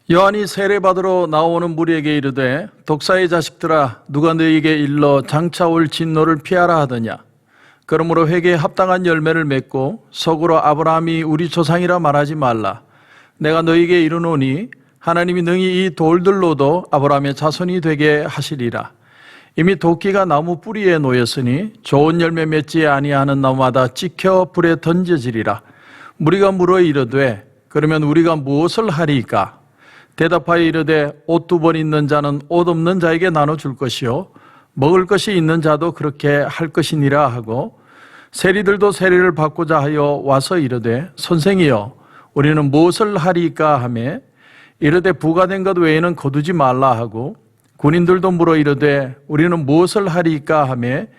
요한이 세례받으러 나오는 무리에게 이르되 독사의 자식들아 누가 너희에게 일러 장차 올 진노를 피하라 하더냐. 그러므로 회개에 합당한 열매를 맺고 속으로 아브라함이 우리 조상이라 말하지 말라. 내가 너희에게 이르노니 하나님이 능히 이 돌들로도 아브라함의 자손이 되게 하시리라. 이미 도끼가 나무 뿌리에 놓였으니 좋은 열매 맺지 아니하는 나무마다 찍혀 불에 던져지리라. 무리가 물어 이르되 그러면 우리가 무엇을 하리이까? 대답하여 이르되 옷 2벌 있는 자는 옷 없는 자에게 나눠줄 것이요 먹을 것이 있는 자도 그렇게 할 것이니라 하고, 세리들도 세례를 받고자 하여 와서 이르되 선생이여 우리는 무엇을 하리이까 하매 이르되 부과된 것 외에는 거두지 말라 하고, 군인들도 물어 이르되 우리는 무엇을 하리이까 하매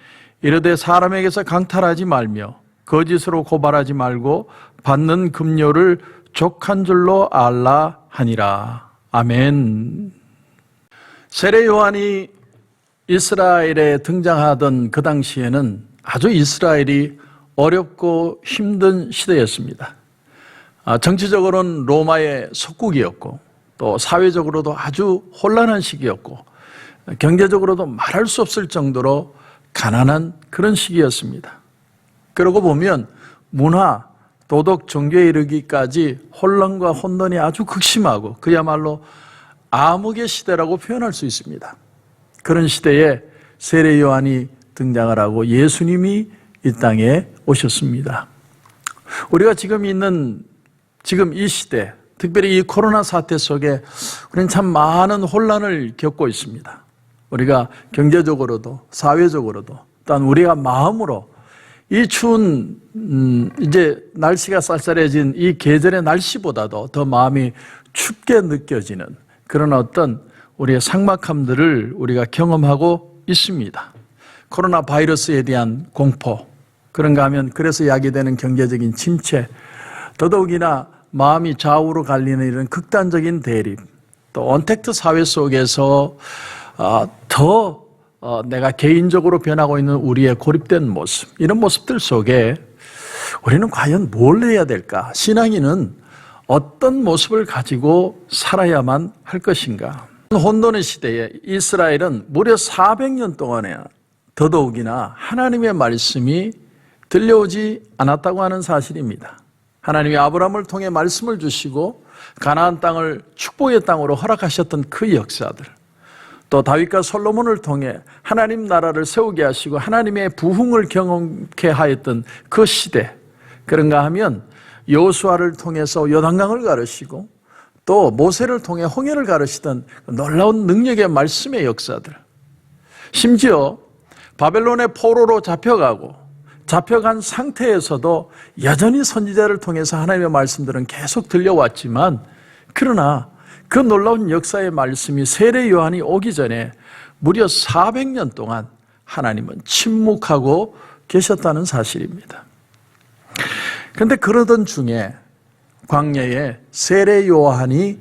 이르되 사람에게서 강탈하지 말며 거짓으로 고발하지 말고 받는 급료를 족한 줄로 알라 하니라. 아멘. 세례 요한이 이스라엘에 등장하던 그 당시에는 아주 이스라엘이 어렵고 힘든 시대였습니다. 정치적으로는 로마의 속국이었고 또 사회적으로도 아주 혼란한 시기였고 경제적으로도 말할 수 없을 정도로 가난한 그런 시기였습니다. 그러고 보면 문화, 도덕, 종교에 이르기까지 혼란과 혼돈이 아주 극심하고 그야말로 암흑의 시대라고 표현할 수 있습니다. 그런 시대에 세례 요한이 등장을 하고 예수님이 이 땅에 오셨습니다. 우리가 지금 있는 이 시대, 특별히 이 코로나 사태 속에 우리는 참 많은 혼란을 겪고 있습니다. 우리가 경제적으로도 사회적으로도 또한 우리가 마음으로 이 추운 이제 날씨가 쌀쌀해진 이 계절의 날씨보다도 더 마음이 춥게 느껴지는 그런 어떤 우리의 삭막함들을 우리가 경험하고 있습니다. 코로나 바이러스에 대한 공포, 그런가 하면 그래서 야기되는 경제적인 침체, 더더욱이나 마음이 좌우로 갈리는 이런 극단적인 대립, 또 언택트 사회 속에서 더 내가 개인적으로 변하고 있는 우리의 고립된 모습, 이런 모습들 속에 우리는 과연 뭘 해야 될까? 신앙인은 어떤 모습을 가지고 살아야만 할 것인가? 혼돈의 시대에 이스라엘은 무려 400년 동안에 더더욱이나 하나님의 말씀이 들려오지 않았다고 하는 사실입니다. 하나님이 아브라함을 통해 말씀을 주시고 가나안 땅을 축복의 땅으로 허락하셨던 그 역사들, 또 다윗과 솔로몬을 통해 하나님 나라를 세우게 하시고 하나님의 부흥을 경험케 하였던 그 시대, 그런가 하면 여호수아를 통해서 요단강을 가르시고 또 모세를 통해 홍해를 가르시던 놀라운 능력의 말씀의 역사들, 심지어 바벨론의 포로로 잡혀간 상태에서도 여전히 선지자를 통해서 하나님의 말씀들은 계속 들려왔지만, 그러나 그 놀라운 역사의 말씀이 세례 요한이 오기 전에 무려 400년 동안 하나님은 침묵하고 계셨다는 사실입니다. 그런데 그러던 중에 광야에 세례 요한이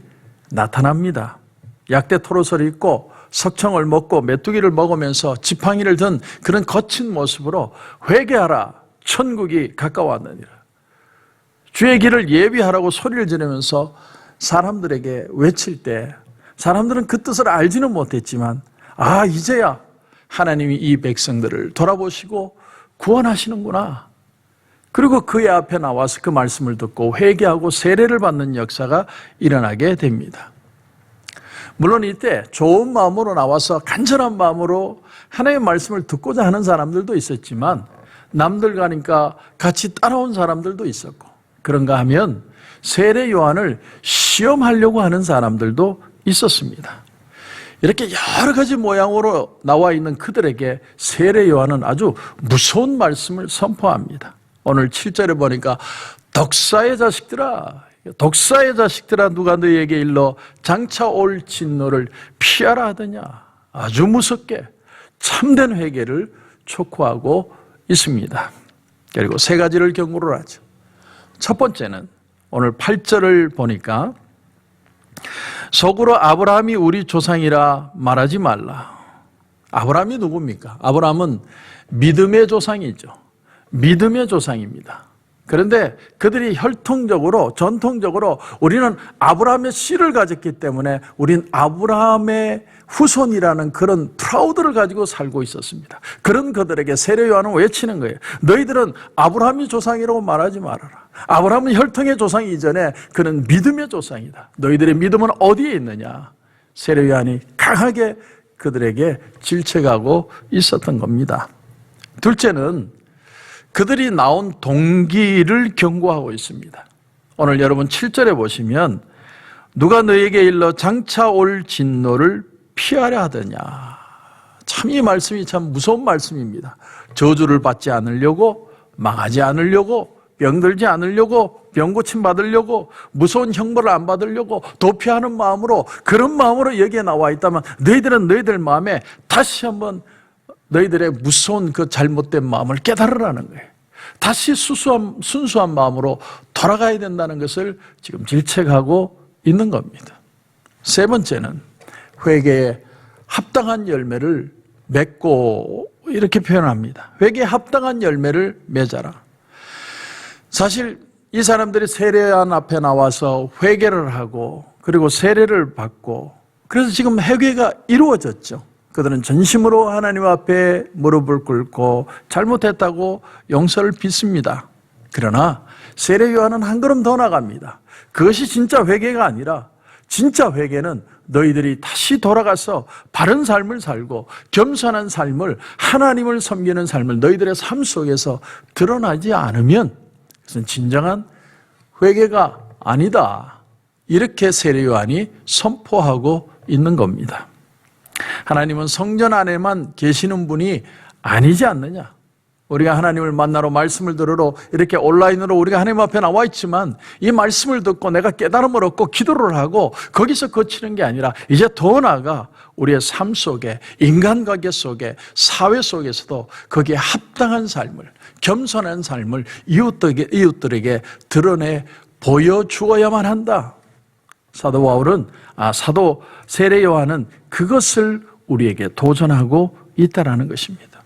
나타납니다. 약대 토롯을 입고 석청을 먹고 메뚜기를 먹으면서 지팡이를 든 그런 거친 모습으로 회개하라, 천국이 가까웠느니라, 주의 길을 예비하라고 소리를 지르면서 사람들에게 외칠 때 사람들은 그 뜻을 알지는 못했지만 이제야 하나님이 이 백성들을 돌아보시고 구원하시는구나. 그리고 그의 앞에 나와서 그 말씀을 듣고 회개하고 세례를 받는 역사가 일어나게 됩니다. 물론 이때 좋은 마음으로 나와서 간절한 마음으로 하나님의 말씀을 듣고자 하는 사람들도 있었지만 남들 가니까 같이 따라온 사람들도 있었고, 그런가 하면 세례 요한을 시험하려고 하는 사람들도 있었습니다. 이렇게 여러 가지 모양으로 나와 있는 그들에게 세례 요한은 아주 무서운 말씀을 선포합니다. 오늘 7절에 보니까 독사의 자식들아 누가 너희에게 일러 장차 올 진노를 피하라 하더냐. 아주 무섭게 참된 회개를 촉구하고 있습니다. 그리고 세 가지를 경고를 하죠. 첫 번째는 오늘 8절을 보니까 속으로 아브라함이 우리 조상이라 말하지 말라. 아브라함이 누굽니까? 아브라함은 믿음의 조상이죠. 믿음의 조상입니다. 그런데 그들이 전통적으로 우리는 아브라함의 씨를 가졌기 때문에 우린 아브라함의 후손이라는 그런 프라우드를 가지고 살고 있었습니다. 그런 그들에게 세례 요한은 외치는 거예요. 너희들은 아브라함이 조상이라고 말하지 말아라. 아브라함은 혈통의 조상이 이전에 그는 믿음의 조상이다. 너희들의 믿음은 어디에 있느냐? 세례 요한이 강하게 그들에게 질책하고 있었던 겁니다. 둘째는 그들이 나온 동기를 경고하고 있습니다. 오늘 여러분 7절에 보시면 누가 너에게 일러 장차 올 진노를 피하려 하더냐. 참 이 말씀이 참 무서운 말씀입니다. 저주를 받지 않으려고, 망하지 않으려고, 병들지 않으려고, 병 고침 받으려고, 무서운 형벌을 안 받으려고 도피하는 마음으로, 그런 마음으로 여기에 나와 있다면 너희들은 너희들 마음에 다시 한번 너희들의 무서운 그 잘못된 마음을 깨달으라는 거예요. 다시 순수한 마음으로 돌아가야 된다는 것을 지금 질책하고 있는 겁니다. 세 번째는 회개에 합당한 열매를 맺고, 이렇게 표현합니다. 회개에 합당한 열매를 맺어라. 사실 이 사람들이 세례요한 앞에 나와서 회개를 하고 그리고 세례를 받고, 그래서 지금 회개가 이루어졌죠. 그들은 전심으로 하나님 앞에 무릎을 꿇고 잘못했다고 용서를 빚습니다. 그러나 세례 요한은 한 걸음 더 나갑니다. 그것이 진짜 회개가 아니라, 진짜 회개는 너희들이 다시 돌아가서 바른 삶을 살고 겸손한 삶을, 하나님을 섬기는 삶을 너희들의 삶 속에서 드러나지 않으면 그것은 진정한 회개가 아니다. 이렇게 세례 요한이 선포하고 있는 겁니다. 하나님은 성전 안에만 계시는 분이 아니지 않느냐. 우리가 하나님을 만나러, 말씀을 들으러 이렇게 온라인으로 우리가 하나님 앞에 나와 있지만 이 말씀을 듣고 내가 깨달음을 얻고 기도를 하고 거기서 그치는 게 아니라 이제 더 나아가 우리의 삶 속에, 인간관계 속에, 사회 속에서도 거기에 합당한 삶을, 겸손한 삶을 이웃들에게 드러내 보여주어야만 한다. 사도 세례 요한은 그것을 우리에게 도전하고 있다라는 것입니다.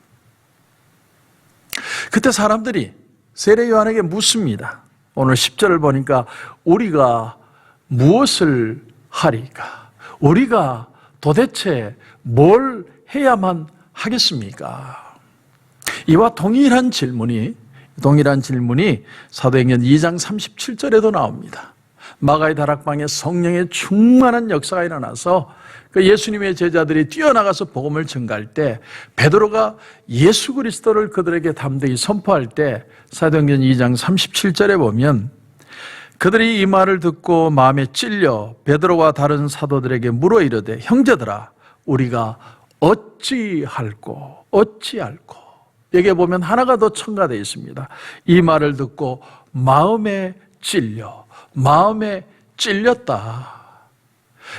그때 사람들이 세례 요한에게 묻습니다. 오늘 10절을 보니까 우리가 무엇을 하리까? 우리가 도대체 뭘 해야만 하겠습니까? 이와 동일한 질문이 사도행전 2장 37절에도 나옵니다. 마가의 다락방에 성령의 충만한 역사가 일어나서 그 예수님의 제자들이 뛰어나가서 복음을 전가할 때 베드로가 예수 그리스도를 그들에게 담대히 선포할 때 사도행전 2장 37절에 보면 그들이 이 말을 듣고 마음에 찔려 베드로와 다른 사도들에게 물어 이르되 형제들아 우리가 어찌할꼬. 여기에 보면 하나가 더 첨가되어 있습니다. 이 말을 듣고 마음에 찔렸다.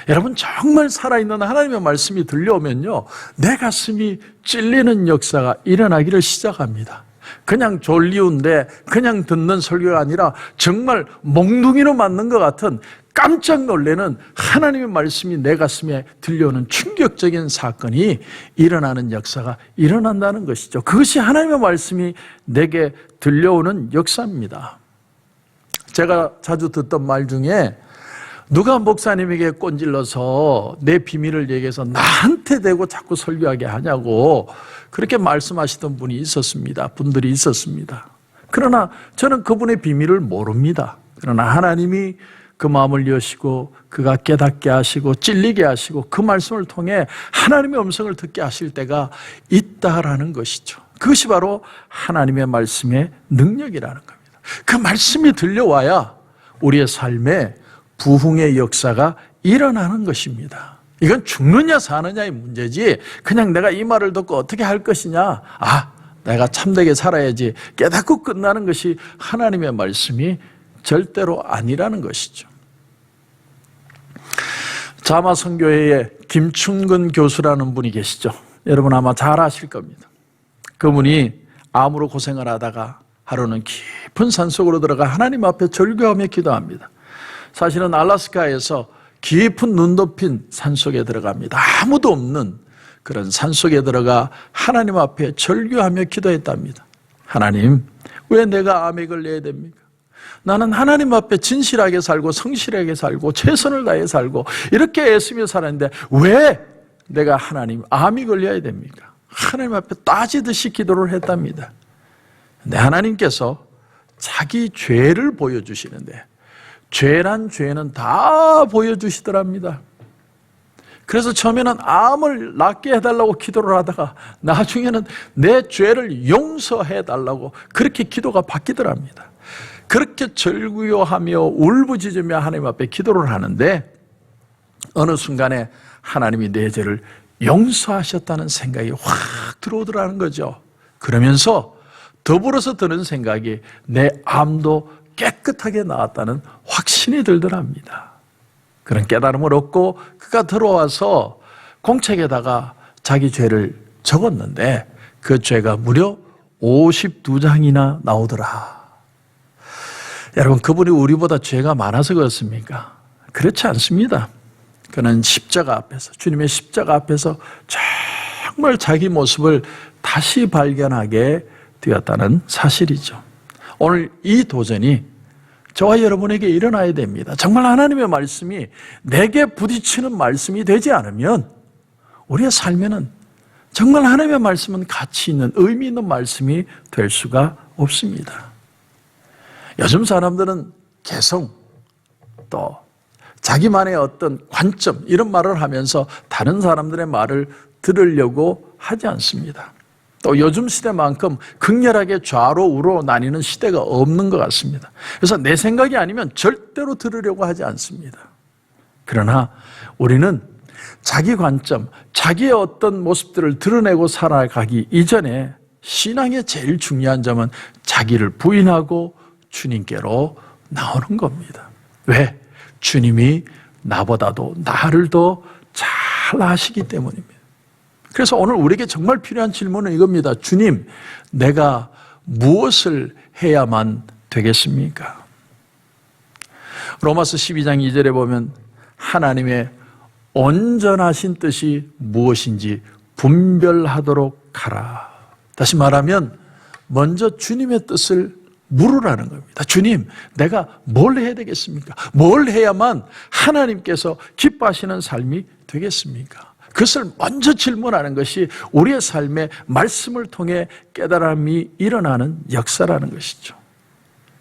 여러분 정말 살아있는 하나님의 말씀이 들려오면요 내 가슴이 찔리는 역사가 일어나기를 시작합니다. 그냥 졸리운데 그냥 듣는 설교가 아니라 정말 몽둥이로 맞는 것 같은 깜짝 놀라는 하나님의 말씀이 내 가슴에 들려오는 충격적인 사건이 일어나는 역사가 일어난다는 것이죠. 그것이 하나님의 말씀이 내게 들려오는 역사입니다. 제가 자주 듣던 말 중에 누가 목사님에게 꼰질러서 내 비밀을 얘기해서 나한테 대고 자꾸 설교하게 하냐고 그렇게 말씀하시던 분들이 있었습니다. 그러나 저는 그분의 비밀을 모릅니다. 그러나 하나님이 그 마음을 여시고 그가 깨닫게 하시고 찔리게 하시고 그 말씀을 통해 하나님의 음성을 듣게 하실 때가 있다라는 것이죠. 그것이 바로 하나님의 말씀의 능력이라는 겁니다. 그 말씀이 들려와야 우리의 삶에 부흥의 역사가 일어나는 것입니다. 이건 죽느냐 사느냐의 문제지 그냥 내가 이 말을 듣고 어떻게 할 것이냐, 내가 참되게 살아야지 깨닫고 끝나는 것이 하나님의 말씀이 절대로 아니라는 것이죠. 자마성교회에 김충근 교수라는 분이 계시죠. 여러분 아마 잘 아실 겁니다. 그분이 암으로 고생을 하다가 하루는 깊은 산속으로 들어가 하나님 앞에 절규하며 기도합니다. 사실은 알래스카에서 깊은 눈 덮인 산속에 들어갑니다. 아무도 없는 그런 산속에 들어가 하나님 앞에 절규하며 기도했답니다. 하나님, 왜 내가 암에 걸려야 됩니까? 나는 하나님 앞에 진실하게 살고 성실하게 살고 최선을 다해 살고 이렇게 애쓰며 살았는데 왜 내가 하나님 암이 걸려야 됩니까? 하나님 앞에 따지듯이 기도를 했답니다. 근데 하나님께서 자기 죄를 보여주시는데 죄란 죄는 다 보여주시더랍니다. 그래서 처음에는 암을 낫게 해달라고 기도를 하다가 나중에는 내 죄를 용서해달라고 그렇게 기도가 바뀌더랍니다. 그렇게 절구요하며 울부짖으며 하나님 앞에 기도를 하는데 어느 순간에 하나님이 내 죄를 용서하셨다는 생각이 확 들어오더라는 거죠. 그러면서 더불어서 드는 생각이 내 암도 깨끗하게 나았다는 확신이 들더랍니다. 그런 깨달음을 얻고 그가 들어와서 공책에다가 자기 죄를 적었는데 그 죄가 무려 52장이나 나오더라. 여러분, 그분이 우리보다 죄가 많아서 그렇습니까? 그렇지 않습니다. 그는 십자가 앞에서, 주님의 십자가 앞에서 정말 자기 모습을 다시 발견하게 되었다는 사실이죠. 오늘 이 도전이 저와 여러분에게 일어나야 됩니다. 정말 하나님의 말씀이 내게 부딪히는 말씀이 되지 않으면 우리의 삶에는 정말 하나님의 말씀은 가치 있는, 의미 있는 말씀이 될 수가 없습니다. 요즘 사람들은 개성, 또 자기만의 어떤 관점 이런 말을 하면서 다른 사람들의 말을 들으려고 하지 않습니다. 또 요즘 시대만큼 극렬하게 좌로 우로 나뉘는 시대가 없는 것 같습니다. 그래서 내 생각이 아니면 절대로 들으려고 하지 않습니다. 그러나 우리는 자기 관점, 자기의 어떤 모습들을 드러내고 살아가기 이전에 신앙의 제일 중요한 점은 자기를 부인하고 주님께로 나오는 겁니다. 왜? 주님이 나보다도 나를 더 잘 아시기 때문입니다. 그래서 오늘 우리에게 정말 필요한 질문은 이겁니다. 주님, 내가 무엇을 해야만 되겠습니까? 로마서 12장 2절에 보면 하나님의 온전하신 뜻이 무엇인지 분별하도록 하라. 다시 말하면 먼저 주님의 뜻을 물으라는 겁니다. 주님, 내가 뭘 해야 되겠습니까? 뭘 해야만 하나님께서 기뻐하시는 삶이 되겠습니까? 그것을 먼저 질문하는 것이 우리의 삶의 말씀을 통해 깨달음이 일어나는 역사라는 것이죠.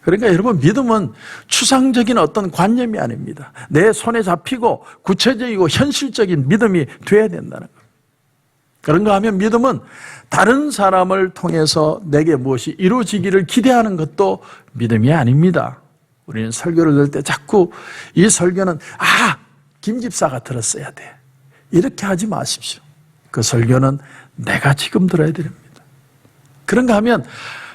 그러니까 여러분, 믿음은 추상적인 어떤 관념이 아닙니다. 내 손에 잡히고 구체적이고 현실적인 믿음이 돼야 된다는 겁니다. 그런가 하면 믿음은 다른 사람을 통해서 내게 무엇이 이루어지기를 기대하는 것도 믿음이 아닙니다. 우리는 설교를 들을 때 자꾸 이 설교는 김 집사가 들었어야 돼, 이렇게 하지 마십시오. 그 설교는 내가 지금 들어야 됩니다. 그런가 하면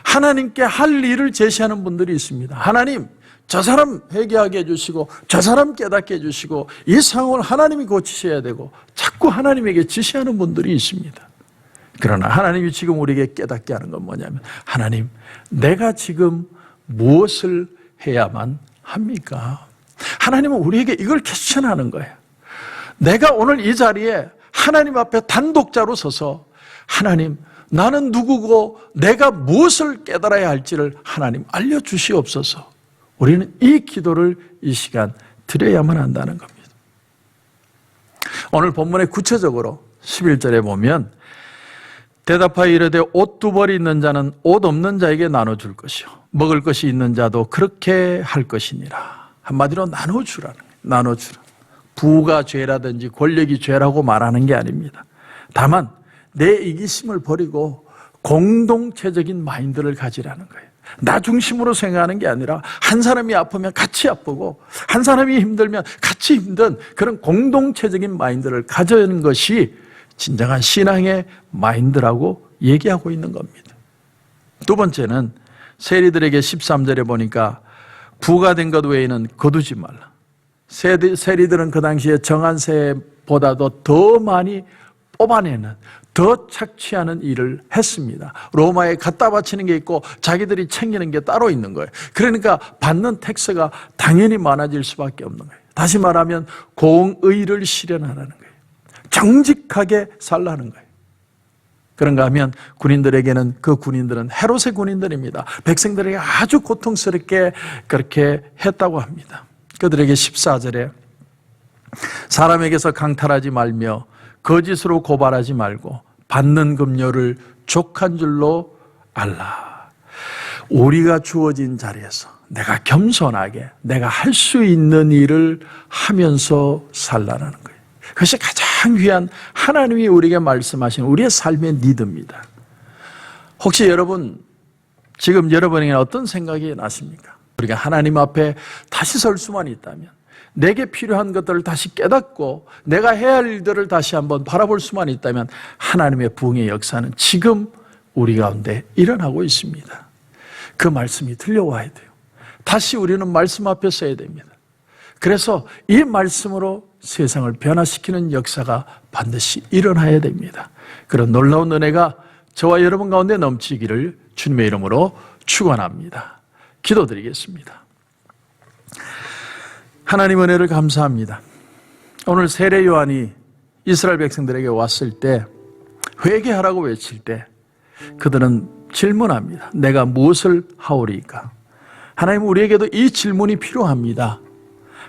하나님께 할 일을 제시하는 분들이 있습니다. 하나님, 저 사람 회개하게 해주시고 저 사람 깨닫게 해주시고 이 상황을 하나님이 고치셔야 되고 자꾸 하나님에게 지시하는 분들이 있습니다. 그러나 하나님이 지금 우리에게 깨닫게 하는 건 뭐냐면, 하나님, 내가 지금 무엇을 해야만 합니까? 하나님은 우리에게 이걸 퀘스천하는 거예요. 내가 오늘 이 자리에 하나님 앞에 단독자로 서서 하나님, 나는 누구고 내가 무엇을 깨달아야 할지를 하나님 알려주시옵소서. 우리는 이 기도를 이 시간 드려야만 한다는 겁니다. 오늘 본문에 구체적으로 11절에 보면 대답하여 이르되 옷 두 벌이 있는 자는 옷 없는 자에게 나눠줄 것이요 먹을 것이 있는 자도 그렇게 할 것이니라. 한마디로 나눠주라는 거예요. 나눠주라. 부가 죄라든지 권력이 죄라고 말하는 게 아닙니다. 다만 내 이기심을 버리고 공동체적인 마인드를 가지라는 거예요. 나 중심으로 생각하는 게 아니라 한 사람이 아프면 같이 아프고 한 사람이 힘들면 같이 힘든 그런 공동체적인 마인드를 가져는 것이 진정한 신앙의 마인드라고 얘기하고 있는 겁니다. 두 번째는 세리들에게 13절에 보니까 부가 된 것 외에는 거두지 말라. 세리들은 그 당시에 정한 새보다도 더 많이 뽑아내는, 더 착취하는 일을 했습니다. 로마에 갖다 바치는 게 있고 자기들이 챙기는 게 따로 있는 거예요. 그러니까 받는 텍스가 당연히 많아질 수밖에 없는 거예요. 다시 말하면 공의를 실현하라는 거예요. 정직하게 살라는 거예요. 그런가 하면 군인들에게는 그 군인들은 헤롯의 군인들입니다. 백성들에게 아주 고통스럽게 그렇게 했다고 합니다. 그들에게 14절에 사람에게서 강탈하지 말며 거짓으로 고발하지 말고 받는 급료를 족한 줄로 알라. 우리가 주어진 자리에서 내가 겸손하게 내가 할 수 있는 일을 하면서 살라는 거예요. 그것이 가장 귀한 하나님이 우리에게 말씀하신 우리의 삶의 리드입니다. 혹시 여러분 지금 여러분에게 어떤 생각이 나십니까? 우리가 하나님 앞에 다시 설 수만 있다면, 내게 필요한 것들을 다시 깨닫고 내가 해야 할 일들을 다시 한번 바라볼 수만 있다면 하나님의 부흥의 역사는 지금 우리 가운데 일어나고 있습니다. 그 말씀이 들려와야 돼요. 다시 우리는 말씀 앞에 서야 됩니다. 그래서 이 말씀으로 세상을 변화시키는 역사가 반드시 일어나야 됩니다. 그런 놀라운 은혜가 저와 여러분 가운데 넘치기를 주님의 이름으로 축원합니다. 기도드리겠습니다. 하나님 은혜를 감사합니다. 오늘 세례 요한이 이스라엘 백성들에게 왔을 때, 회개하라고 외칠 때 그들은 질문합니다. 내가 무엇을 하오리까? 하나님, 우리에게도 이 질문이 필요합니다.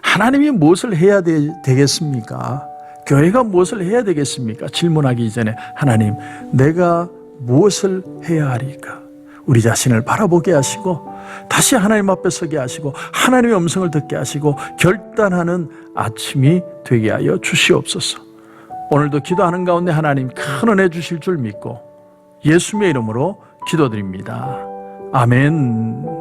하나님이 무엇을 해야 되겠습니까? 교회가 무엇을 해야 되겠습니까? 질문하기 이전에 하나님, 내가 무엇을 해야 하리까? 우리 자신을 바라보게 하시고 다시 하나님 앞에 서게 하시고 하나님의 음성을 듣게 하시고 결단하는 아침이 되게 하여 주시옵소서. 오늘도 기도하는 가운데 하나님 큰 은혜 주실 줄 믿고 예수님의 이름으로 기도드립니다. 아멘.